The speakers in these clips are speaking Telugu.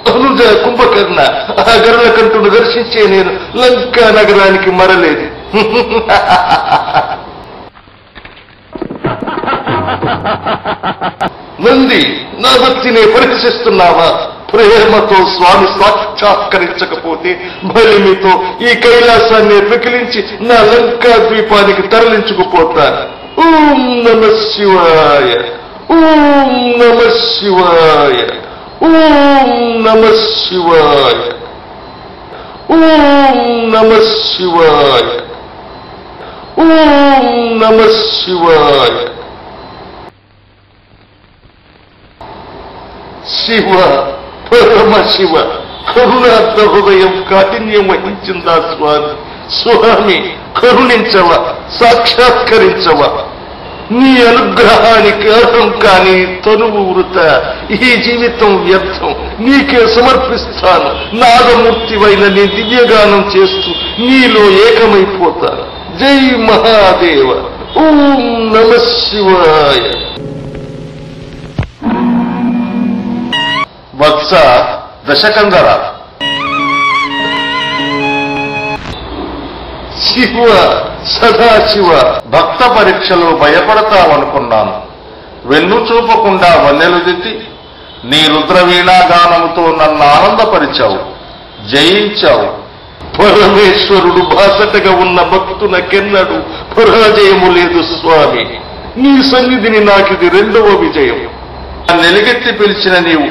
అనుజ కుంభకర్ణ ఆ గరులకంఠును దర్శించే నేను లంకా నగరానికి మరలేదు. నంది, నా భక్తిని పరీక్షిస్తున్నావా? ప్రేమతో స్వామి సాక్షాత్కరించకపోతే బలిమితో ఈ కైలాసాన్ని పెకిలించి నా లంకా ద్వీపానికి తరలించుకుపోతాను. ఓం నమ శివాయ, ఓం నమ శివాయ, ఓం నమ శివాయ, ఓం నమ శివాయ, ఓం నమ శివాయ. శివ, పరమశివ, కరుణార్థ హృదయం కాఠిన్యం వహించిందా స్వామి? స్వామి కరుణించవ, సాక్షాత్కరించవ. నీ అనుగ్రహానికి అర్హం కాని తనువు వృత, ఈ జీవితం వ్యర్థం, నీకే సమర్పిస్తాను. నాదమూర్తివైన నీ దివ్యగానం చేస్తూ నీలో ఏకమైపోతాను. జై మహాదేవ. ఓం నమ శివాయ. వత్స దశకంధర, శివ సదాశివ, భక్త పరీక్షలో భయపడతావనుకున్నాను. వెన్ను చూపకుండా వన్నెలు దిద్ది నీ రుద్రవీణాగానముతో నన్ను ఆనందపరిచావు, జయించావు. పరమేశ్వరుడు బాసటగా ఉన్న భక్తునకెన్నడూ పరాజయము లేదు స్వామి. నీ సన్నిధిని నాకిది రెండవ విజయం. నెలగెత్తి పిలిచిన నీవు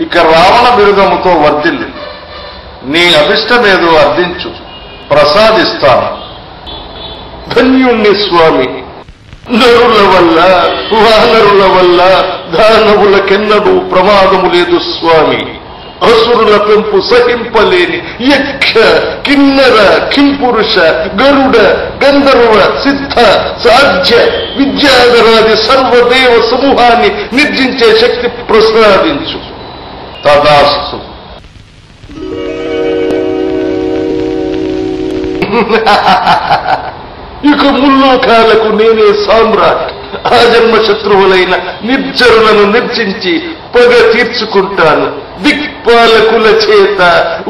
ఇక రావణ బిరుదముతో వర్ధిల్లు. నీ అభిష్టమేదో అర్థించు, ప్రసాదిస్తాను. ధన్యుణ్ణి స్వామి. నరుల వల్ల వానరుల వల్ల దానవులకెన్నడూ ప్రమాదము లేదు స్వామి. అసురుల పెంపు సహింపలేని యక్ష, కిన్నర, కింపురుష, గరుడ, గంధర్వ, సిద్ధ, సాధ్య, విద్యాధరాది సర్వదేవ సమూహాన్ని నిర్జించే శక్తి ప్రసాదించు. తదాస్తు. ఇక ముల్లోకాలకు నేనే సామ్రాట్. ఆ జన్మ శత్రువులైన నిర్జరులను నిర్జించి పగ తీర్చుకుంటాను. దిక్పాలకుల చేత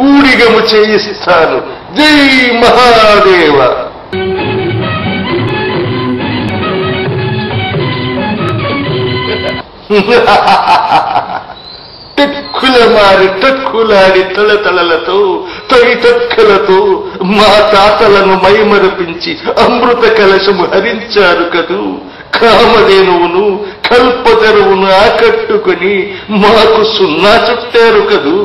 ఊడిగము చేయిస్తాను. జై మహాదేవ. టక్కులమారి టక్కులాడి తళతళలతో తైతక్కలతో మా తాతలను మైమరపించి అమృత కలశము హరించారు కదూ. కామధేనువును కల్పతరువును ఆకట్టుకుని మాకు సున్నా చుట్టారు కదూ.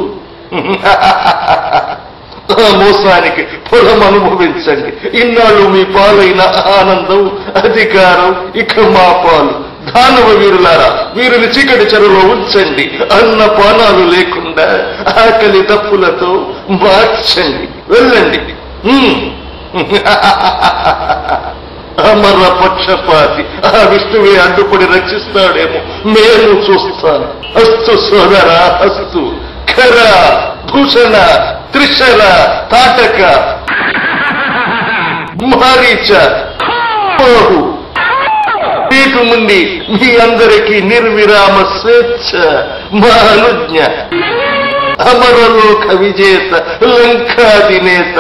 ఆ మోసానికి ఫలం అనుభవించండి. ఇన్నాళ్ళు మీ పాలైన ఆనందం, అధికారం ఇక మా పాలు. దానవ వీరులారా, వీరుని చీకటి చెరువులో ఉంచండి. అన్న పానాలు లేకుండా ఆకలి దప్పులతో మార్చండి. వెళ్ళండి. అమర పక్షపాతి ఆ విష్ణువే అడ్డుపడి రక్షిస్తాడేమో, నేను చూస్తాను. అస్తు సోదరా, అస్తు. ఖర, భూషణ, త్రిశర, తాటక, మారీచ, బాహు, వీటి నుండి మీ అందరికీ నిర్విరామ స్వేచ్ఛ. మా అనుజ్ఞ. అమరలోక విజేత, లంకాధినేత.